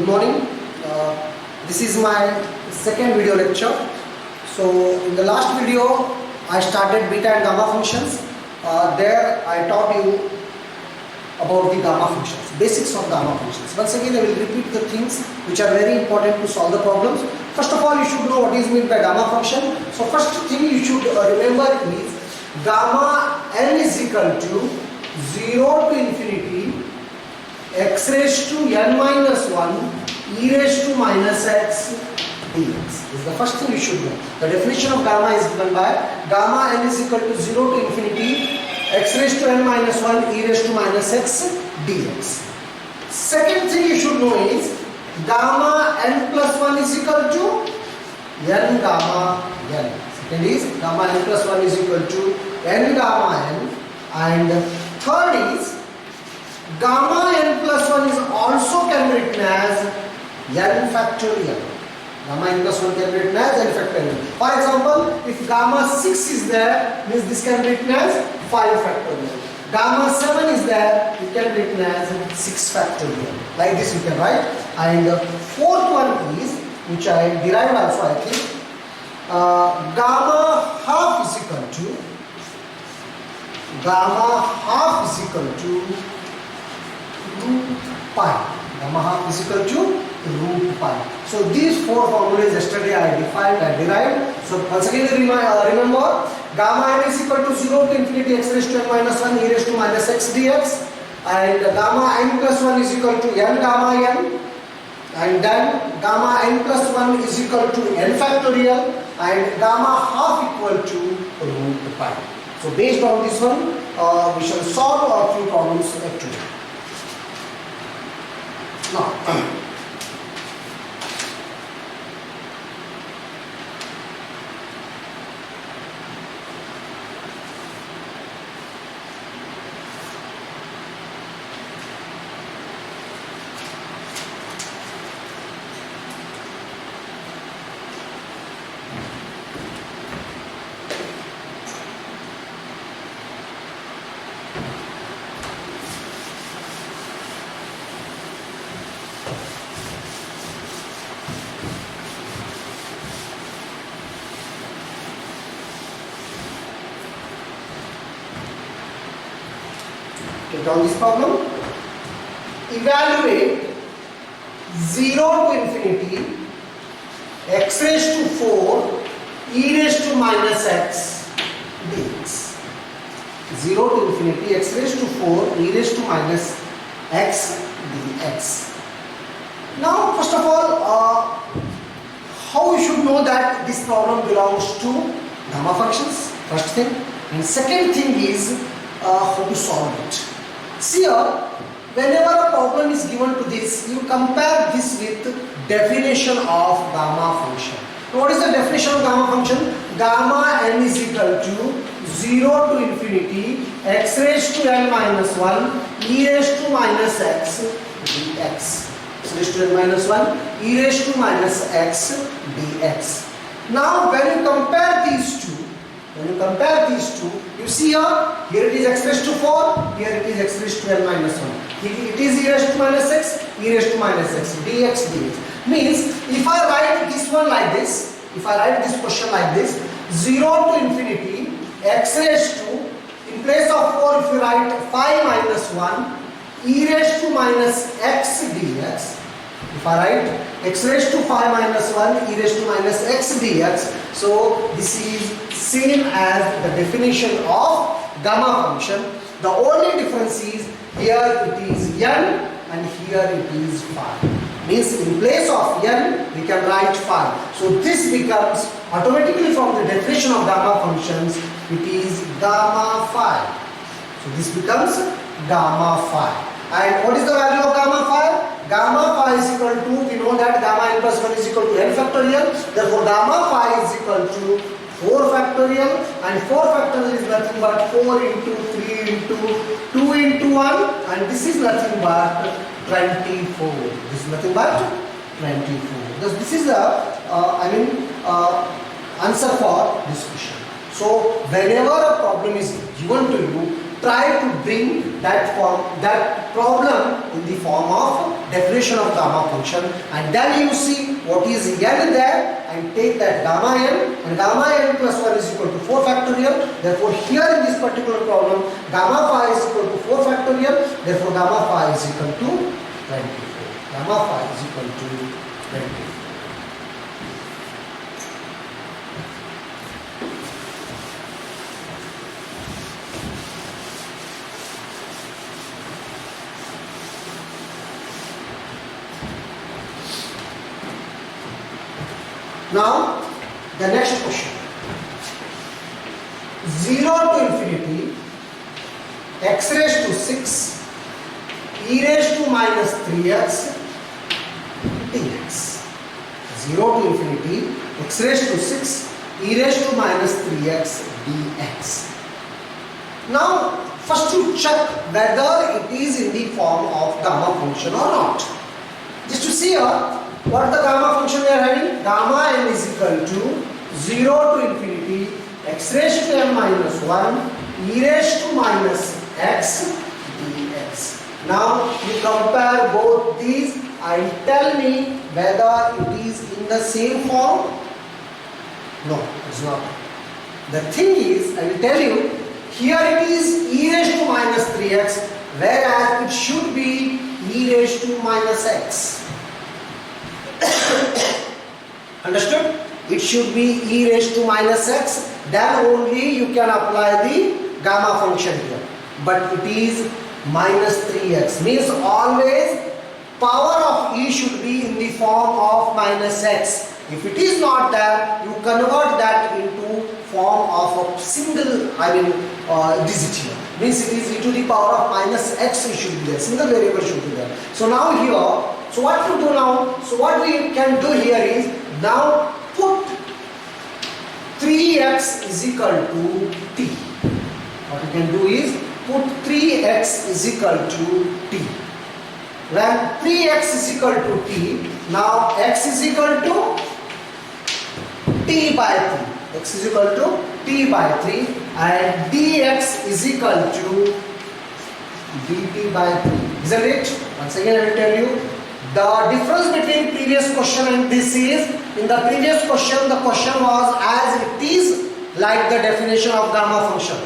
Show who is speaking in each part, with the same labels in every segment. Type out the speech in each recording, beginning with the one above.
Speaker 1: Good morning. This is my second video lecture. So in the last video I started beta and gamma functions. There I taught you about the gamma functions, basics of gamma functions. Once again I will repeat the things which are very important to solve the problems. First of all, you should know what is meant by gamma function. So first thing you should remember is gamma n is equal to 0 to infinity x raised to n minus 1 e raised to minus x dx. This is the first thing you should know. The definition of gamma is given by gamma n is equal to 0 to infinity x raised to n minus 1 e raised to minus x dx. Second thing you should know is gamma n plus 1 is equal to n gamma n. Second is gamma n plus 1 is equal to n gamma n. And third is gamma n plus 1 is also can be written as n factorial. Gamma n plus 1 can be written as n factorial. For example, if gamma 6 is there, means this can be written as 5 factorial. Gamma 7 is there, it can be written as 6 factorial. Like this you can write. And fourth one is, which I derived also I think, gamma half is equal to root pi. Gamma half is equal to root pi. So these four formulas yesterday I derived. So once again remember, gamma n is equal to 0 to infinity x raised to n minus 1 e raised to minus x dx, and gamma n plus 1 is equal to n gamma n, and then gamma n plus 1 is equal to n factorial, and gamma half equal to root pi. So based on this one, we shall solve a few problems today. Now, take down this problem. Evaluate 0 to infinity x raised to 4 e raised to minus x dx. 0 to infinity x raised to 4 e raised to minus x dx. Now first of all, how we should know that this problem belongs to gamma functions, first thing. And second thing is how to solve it. See here, whenever a problem is given to this, you compare this with definition of gamma function. Now, what is the definition of gamma function? Gamma n is equal to 0 to infinity x raised to n minus 1 e raised to minus x dx. X raised to n minus 1 e raised to minus x dx. Now when you compare these two, you see here it is x raised to 4, here it is x raised to n minus 1. It is e raised to minus x, e raised to minus x, dx dx. Means if I write this one like this, if I write this question like this, 0 to infinity x raised to, in place of 4 if you write 5 minus 1 e raised to minus x dx. If I write x raised to 5 minus 1 e raised to minus x dx, so this is same as the definition of gamma function. The only difference is here it is n and here it is 5. Means in place of n we can write 5. So this becomes automatically from the definition of gamma functions, it is gamma 5. So this becomes gamma 5. And what is the value of gamma 5? Gamma phi is equal to, we know that gamma n plus 1 is equal to n factorial. Therefore, gamma phi is equal to 4 factorial, and 4 factorial is nothing but 4 into 3 into 2 into 1, and this is nothing but 24. This is nothing but 24. Thus, this is the answer for this question. So, whenever a problem is given to you, try to bring that problem in the form of definition of gamma function, and then you see what is n there and take that gamma n, and gamma n plus 1 is equal to 4 factorial. Therefore here in this particular problem gamma phi is equal to 4 factorial. Therefore gamma phi is equal to 24. Gamma phi is equal to 24. Now, the next question. 0 to infinity, x raised to 6, e raised to minus 3x, dx. 0 to infinity, x raised to 6, e raised to minus 3x, dx. Now, first to check whether it is in the form of gamma function or not. Just to see here, what the gamma function we are having? Gamma n is equal to 0 to infinity x raised to m minus 1 e raised to minus x dx. Now you compare both these and tell me whether it is in the same form. No, it's not. The thing is, I will tell you, here it is e raised to minus 3x, whereas it should be e raised to minus x. Understood? It should be e raised to minus x, then only you can apply the gamma function here. But it is minus 3x, means always power of e should be in the form of minus x. If it is not there, you convert that into form of a single, digit here. Means it is e to the power of minus x should be there, single variable should be there. So now here, so what to do now? So what we can do here is, now put 3x is equal to t. What we can do is, put 3x is equal to t. When 3x is equal to t, now x is equal to t by 3. X is equal to t by 3 and dx is equal to dt by 3. Isn't it? Once again I will tell you. The difference between previous question and this is, in the previous question the question was as it is like the definition of gamma function.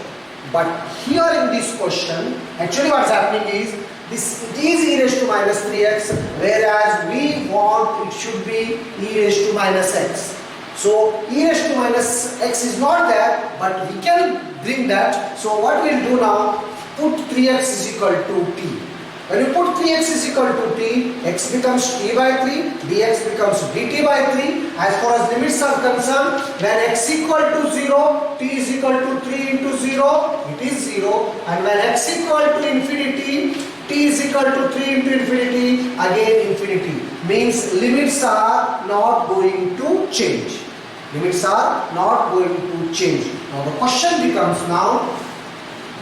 Speaker 1: But here in this question, actually what's happening is, it is e raised to minus 3x, whereas we want it should be e raised to minus x. So e raised to minus x is not there, but we can bring that. So what we'll do now, put 3x is equal to t. When you put 3x is equal to t, x becomes t by 3, dx becomes dt by 3. As far as limits are concerned, when x equal to 0, t is equal to 3 into 0, it is 0. And when x equal to infinity, t is equal to 3 into infinity, again infinity. Means limits are not going to change. Limits are not going to change. Now the question becomes now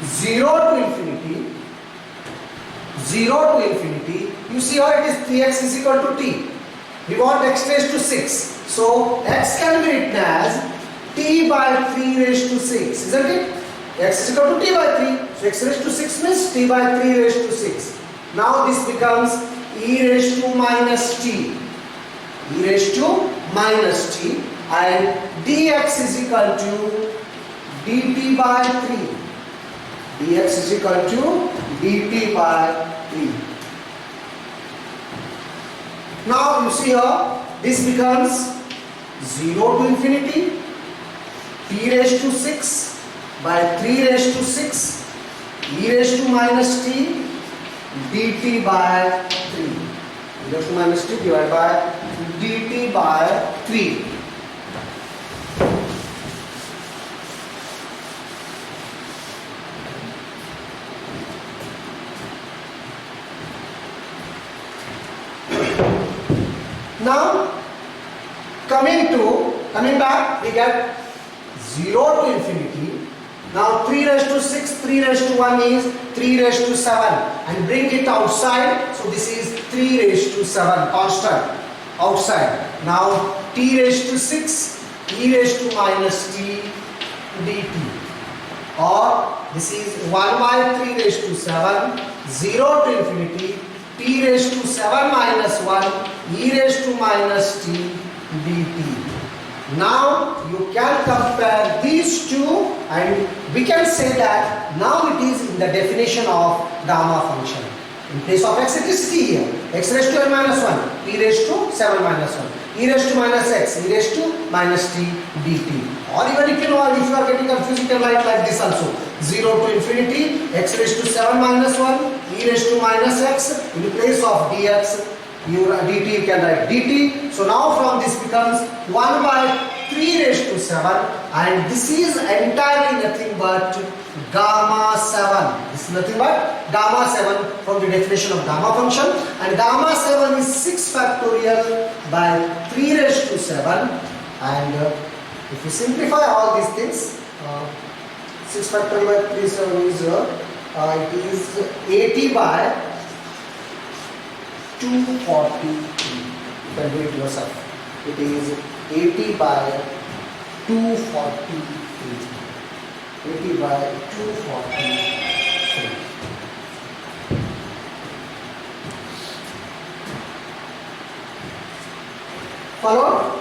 Speaker 1: 0 to infinity. 0 to infinity, you see how it is 3x is equal to t. We want x raised to 6. So x can be written as t by 3 raised to 6, isn't it? X is equal to t by 3. So x raised to 6 means t by 3 raised to 6. Now this becomes e raised to minus t. E raised to minus t and dx is equal to dt by 3. Dx is equal to dt by 3. Now you see here, this becomes 0 to infinity, t raised to 6 by 3 raised to 6, e raised to minus t, dt by 3. E raised to minus t divided by dt by 3. Now, coming back, we get 0 to infinity. Now 3 raised to 6, 3 raised to 1 is 3 raised to 7 and bring it outside. So this is 3 raised to 7 constant outside. Now t raised to 6, e raised to minus t dt. or this is 1 by 3 raised to 7, 0 to infinity, t raised to 7 minus 1, e raised to minus t dt. Now you can compare these two and we can say that now it is in the definition of gamma function. In place of x it is t here, x raised to n minus 1, e raised to 7 minus 1, e raised to minus x, e raised to minus t dt. Or even if you are getting confused, you can write like this also. 0 to infinity, x raised to 7 minus 1, e raised to minus x. In place of dx, dt you can write dt. So now from this becomes 1 by 3 raised to 7, and this is entirely nothing but gamma 7. This is nothing but gamma 7 from the definition of gamma function, and gamma 7 is 6 factorial by 3 raised to 7, and if you simplify all these things, 6 factorial by 3 7 is it is 80 by 243. You can do it yourself. It is 80 by 243. 80 by 243. Follow?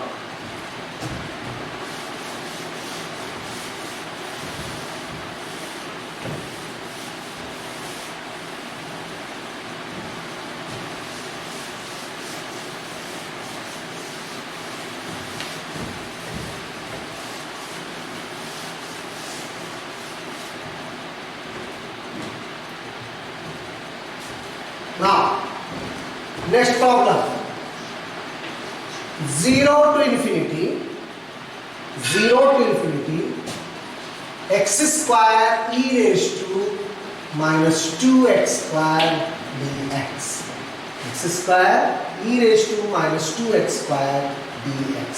Speaker 1: Now, next problem. 0 to infinity, 0 to infinity, x square e raised to minus 2x square dx. X square e raised to minus 2x square dx.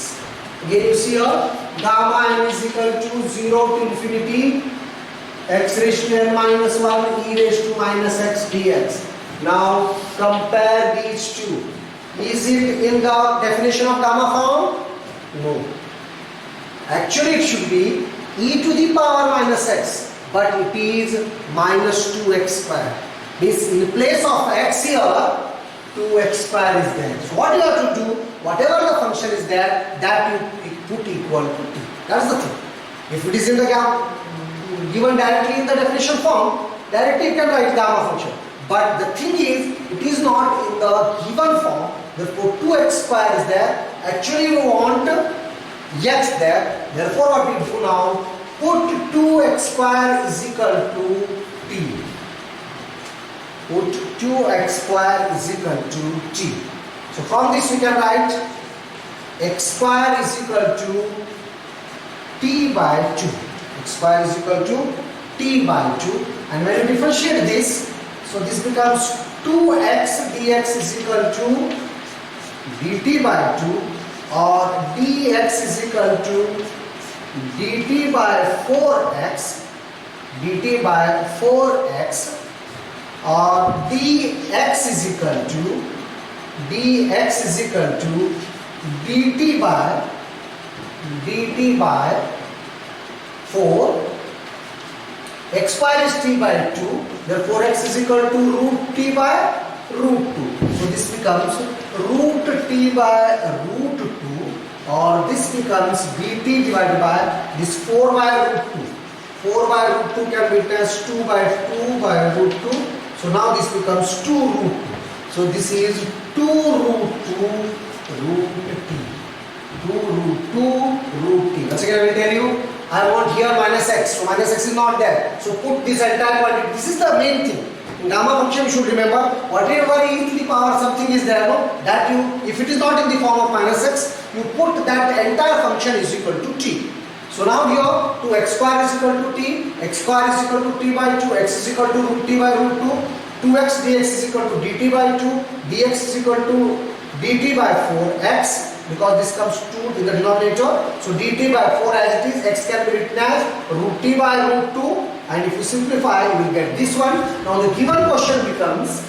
Speaker 1: Again you see here, gamma n is equal to 0 to infinity, x raised to n minus 1, e raised to minus x dx. Now compare these two. Is it in the definition of gamma form? No. Actually it should be e to the power minus x, but it is minus 2x square. This in place of x here, 2x square is there. So what you have to do, whatever the function is there, that you put equal to t. That's the thing. If it is in the given directly in the definition form, directly you can write gamma function. But the thing is, it is not in the given form. Therefore 2x square is there. Actually you want x there. Therefore what we do now, put 2x square is equal to t. Put 2x square is equal to t. So from this we can write x square is equal to t by 2. X square is equal to t by 2. And when you differentiate this, so this becomes 2x dx is equal to dt by 2, or dx is equal to dt by 4x, dt by 4x, or dx is equal to dt by 4. X square is t by 2, therefore x is equal to root t by root 2. So this becomes root t by root 2, or this becomes dt divided by this 4 by root 2. 4 by root 2 can be written as 2 by root 2. So now this becomes 2 root 2. So this is 2 root 2 root t. 2 root 2 root t. Once again I will tell you, I want here minus x. So minus x is not there. So put this entire quantity. This is the main thing. In gamma function you should remember, whatever e to the power something is there, no? That you, if it is not in the form of minus x, you put that entire function is equal to t. So now here 2x square is equal to t, x square is equal to t by 2, x is equal to root t by root 2, 2x dx is equal to dt by 2, dx is equal to dt by 4x, because this comes 2 in the denominator. So dt by 4 as it is, x can be written as root t by root 2, and if you simplify you will get this one. Now the given question becomes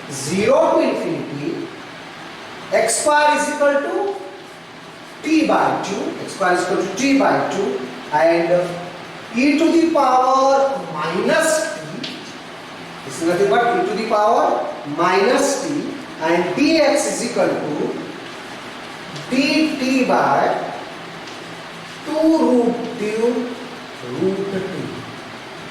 Speaker 1: 0 to infinity, x square is equal to t by 2, x square is equal to t by 2, and e to the power minus t, this is nothing but e to the power minus t, and dx is equal to dt by 2 root 2 root t.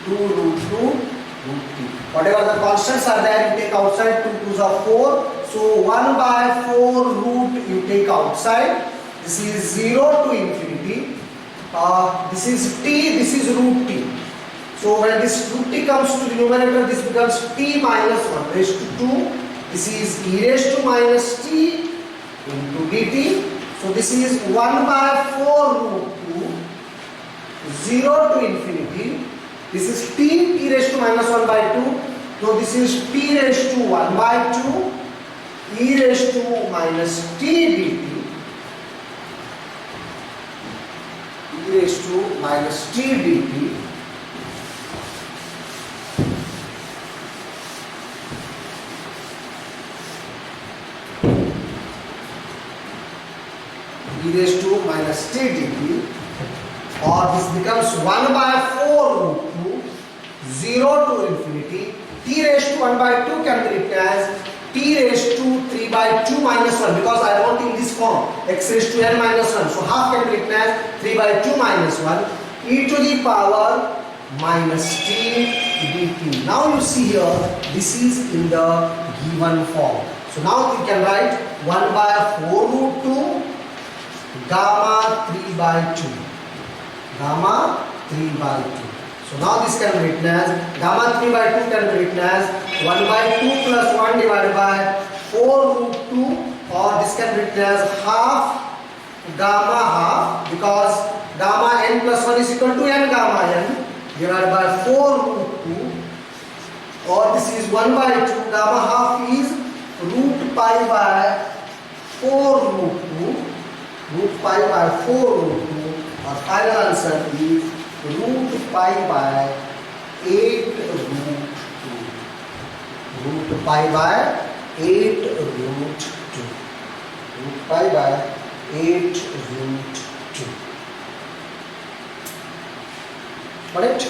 Speaker 1: 2 root 2 root t. Whatever the constants are there, you take outside. 2 2s are 4. So 1 by 4 root you take outside. This is 0 to infinity. This is t, this is root t. So when this root t comes to the numerator, this becomes t minus 1 raised to 2. This is e raised to minus t into dt. So this is 1 by 4 root 2, 0 to infinity. This is t raised to minus 1 by 2. So this is t raised to 1 by 2, e raised to minus t dt, e raised to minus t dt, e raised to minus t dt, or this becomes 1 by 4 root 2, 0 to infinity. T raised to 1 by 2 can be written as t raised to 3 by 2 minus 1, because I want in this form x raised to n minus 1. So half can be written as 3 by 2 minus 1 e to the power minus t dt. Now you see here, this is in the given form. So now we can write 1 by 4 root 2 gamma 3 by 2. Gamma 3 by 2. So now this can be written as gamma 3 by 2 can be written as 1 by 2 plus 1 divided by 4 root 2, or this can be written as half gamma half, because gamma n plus 1 is equal to n gamma n divided by 4 root 2, or this is 1 by 2, gamma half is root pi by 4 root 2, root pi by 4 root 2, our final answer is root pi by 8 root 2. Root pi by 8 root 2. Root pi by 8 root 2. Got it?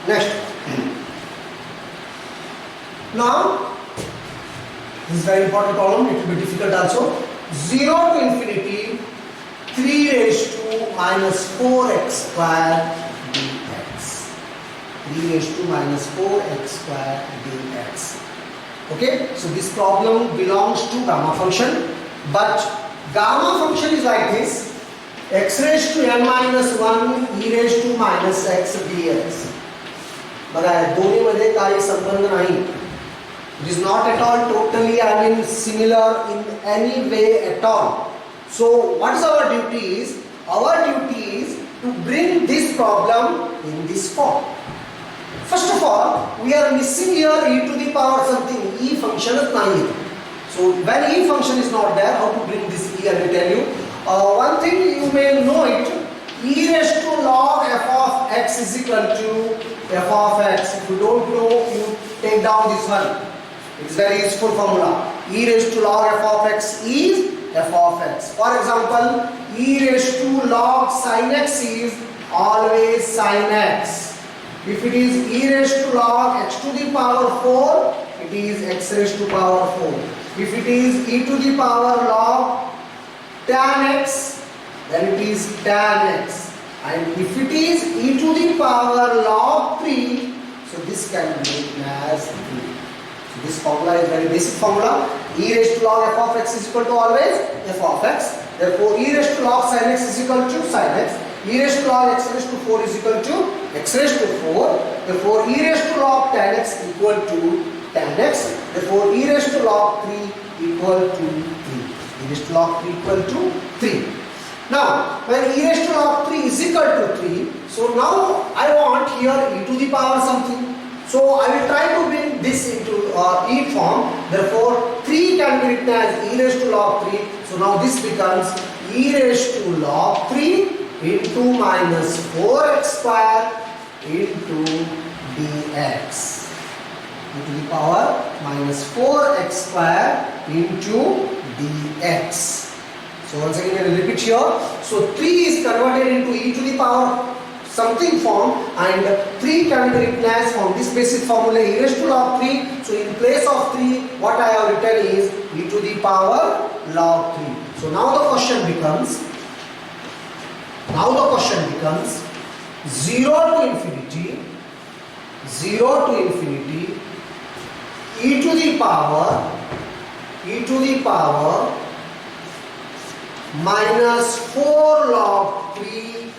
Speaker 1: Next. Now, this is very important problem, it will be difficult also. 0 to infinity 3 raised to minus 4x square dx. 3 raised to minus 4x square dx. Okay, so this problem belongs to gamma function, but gamma function is like this: x raised to n minus 1 e raised to minus x dx. बघा दोन्हीमध्ये काही संबंध नाही. It is not at all totally, I mean, similar in any way at all. So what is our duty is? Our duty is to bring this problem in this form. First of all, we are missing here e to the power something. E function is not. So when e function is not there, how to bring this e? I will tell you. One thing you may know it. E raised to log f of x is equal to f of x. If you don't know, you take down this one. It's very useful formula. E raised to log f of x is f of x. For example, e raised to log sin x is always sin x. If it is e raised to log x to the power 4, it is x raised to power 4. If it is e to the power log tan x, then it is tan x. And if it is e to the power log 3, so this can be written as 3. So this formula is very basic formula. E raised to log f of x is equal to always f of x. Therefore, e raised to log sin x is equal to sin x. E raised to log x raised to 4 is equal to x raised to 4. Therefore, e raised to log tan x equal to tan x. Therefore, e raised to log 3 equal to 3. E raised to log 3 equal to 3. Now, when e raised to log 3 is equal to 3, so now I want here e to the power something. So I will try to bring this into e form. Therefore, 3 can be written as e raised to log 3. So now this becomes e raised to log 3 into minus 4x square into dx. E to the power minus 4x square into dx. So once again I will repeat here. So 3 is converted into e to the power something form, and 3 can be written as from this basic formula e raised to log 3. So in place of 3, what I have written is e to the power log 3. So now the question becomes 0 to infinity e to the power minus 4 log 3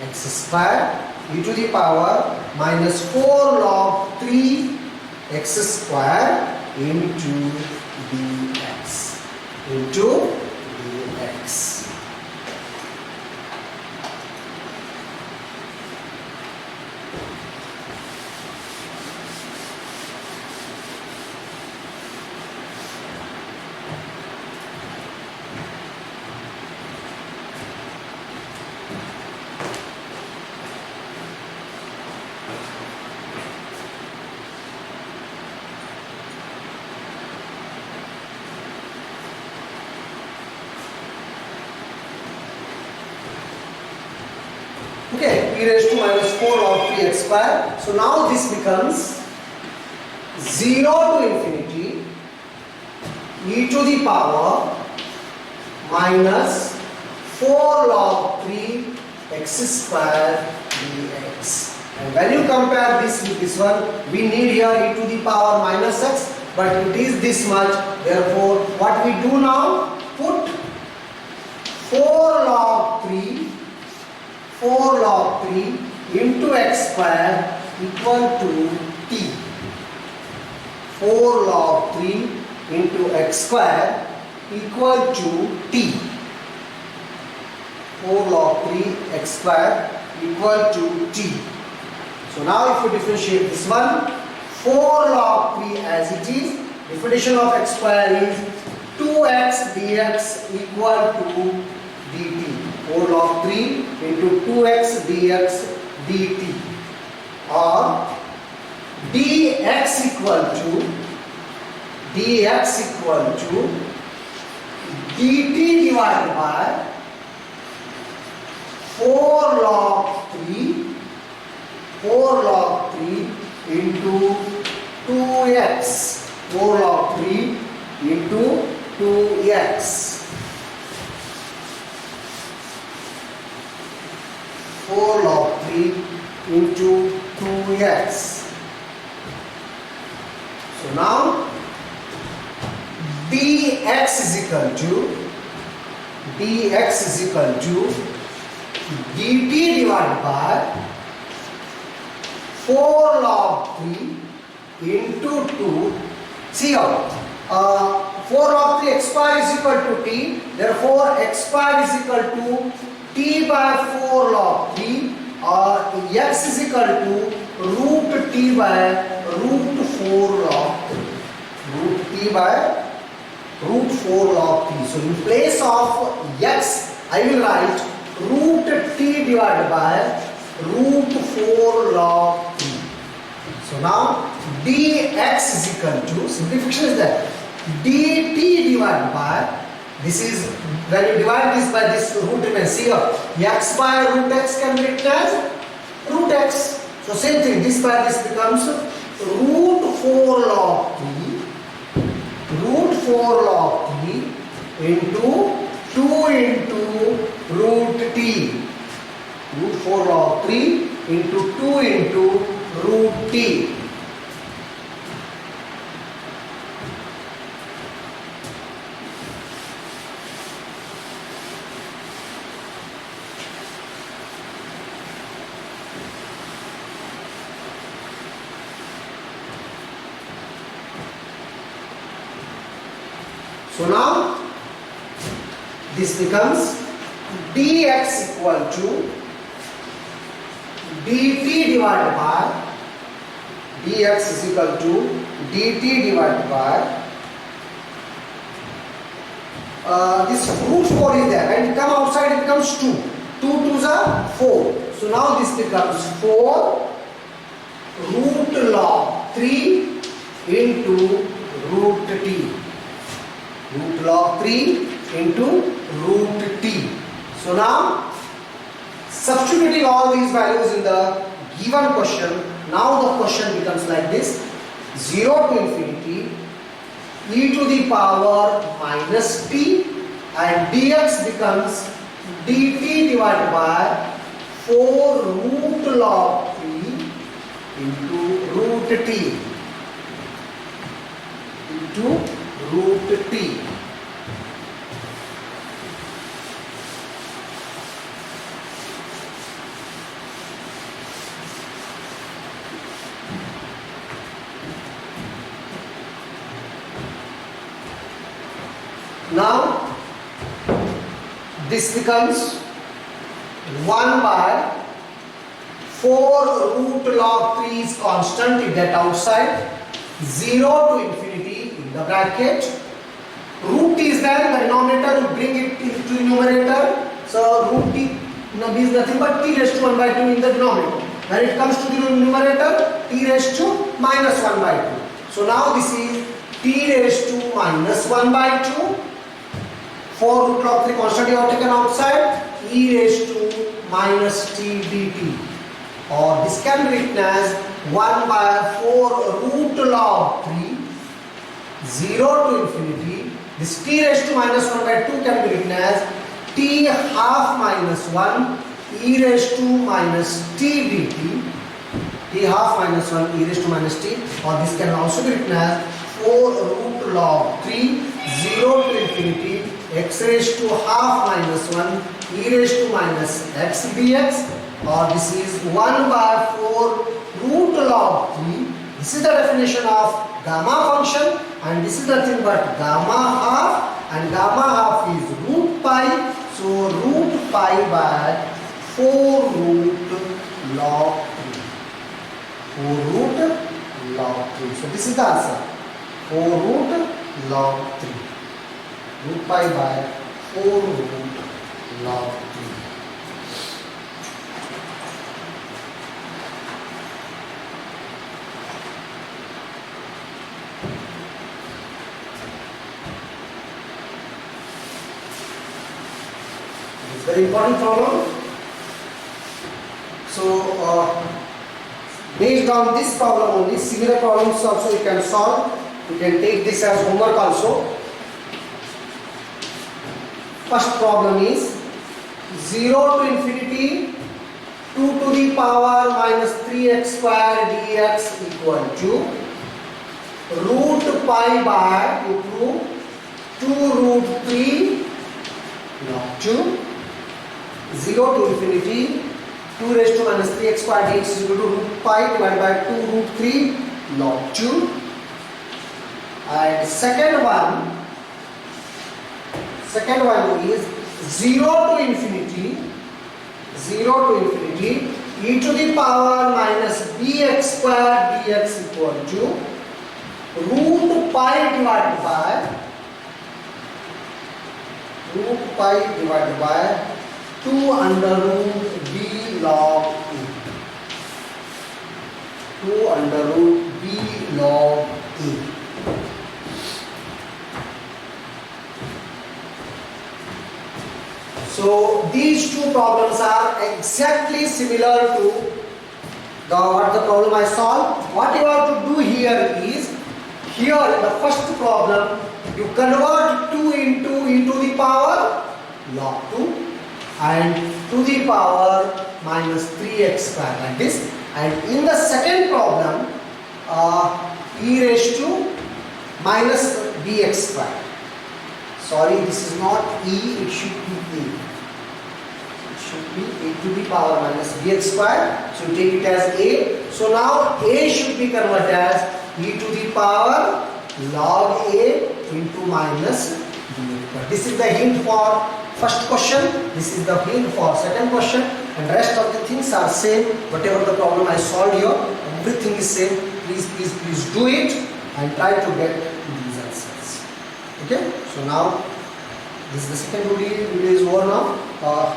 Speaker 1: x square e to the power minus 4 log 3 x square into dx. Okay, e raised to minus 4 log 3x square. So now this becomes 0 to infinity e to the power minus 4 log 3 x square dx. And when you compare this with this one, we need here e to the power minus x, but it is this much. Therefore, what we do now? Put 4 log 3 into x square equal to t. 4 log 3 into x square equal to t. 4 log 3 x square equal to t. So now if you differentiate this one, 4 log 3 as it is, definition of x square is 2x dx equal to dt. 4 log 3 into 2x dx dt, or dx equal to dt divided by 4 log 3 into 2x. 4 log 3 into 2x. 4 log 3 into 2x. So now dx is equal to dt divided by 4 log 3 into 2. See here, 4 log 3 x square is equal to t. Therefore, x square is equal to t by 4 log 3, or x is equal to root t by root 4 log 3. Root t by root 4 log 3. So in place of x, I will write root t divided by root 4 log 3. So now dx is equal to, simplification is there, dt divided by, this is, when you divide this by this root remains here, x by root x can be written as root x. So same thing, this by this becomes root 4 log 3 into 2 into root t. Root 4 log 3 into 2 into root t. So now this becomes dx equal to dt divided by dx is equal to dt divided by this root 4 is there and come outside it becomes 2. 2 2s are 4. So now this becomes 4 root log 3 into root t. Root log 3 into root t. So now substituting all these values in the given question, now the question becomes like this: 0 to infinity e to the power minus t, and dx becomes dt divided by 4 root log 3 into root t into root t. Now this becomes 1 by 4 root log 3 is constant, you get outside, 0 to infinity in the bracket, root t is there in the denominator, you bring it into numerator, so root t is nothing but t raised to 1 by 2 in the denominator. When it comes to the numerator, t raised to minus 1 by 2. So now this is t raised to minus 1 by 2. 4 root log 3 constant you have taken outside, e raised to minus t dt, or this can be written as 1 by 4 root log 3, 0 to infinity. This t raised to minus 1 by 2 can be written as t half minus 1 e raised to minus t dt, t half minus 1 e raised to minus t, or this can also be written as 4 root log 3, 0 to infinity x raised to half minus 1 e raised to minus x dx, or this is 1 by 4 root log 3. This is the definition of gamma function, and this is nothing but gamma half, and gamma half is root pi, so root pi by 4 root log 3. 4 root log 3. So this is the answer. 4 root log 3. Root pi by 4 root log 3. It's very important problem. So based on this problem only, similar problems also you can solve. You can take this as homework also. First problem is 0 to infinity 2 to the power minus 3x square dx equal to root pi by 2 root 3 log 2. 0 to infinity 2 raised to minus 3x square dx is equal to root pi divided by 2 root 3 log 2. And second one is 0 to infinity e to the power minus bx square dx equal to root pi divided by 2 under root b log e. 2 under root b log e. So these two problems are exactly similar to what the problem I solved. What you have to do here is, here in the first problem, you convert 2 into e to the power log 2. and to the power minus 3x square, like this. And in the second problem, e raised to minus bx square. Sorry, this is not e, it should be a. It should be a to the power minus bx square. So take it as a. So now a should be converted as e to the power log a into minus bx square. This is the hint for first question. This is the hint for second question. And rest of the things are same. Whatever the problem I solved here, everything is same. Please do it and try to get these answers. Okay. So now this is the second video is over now.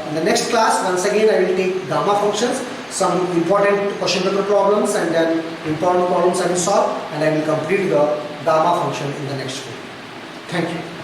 Speaker 1: In the next class, once again I will take gamma functions, some important question paper problems, and then important problems I will solve, and I will complete the gamma function in the next video. Thank you.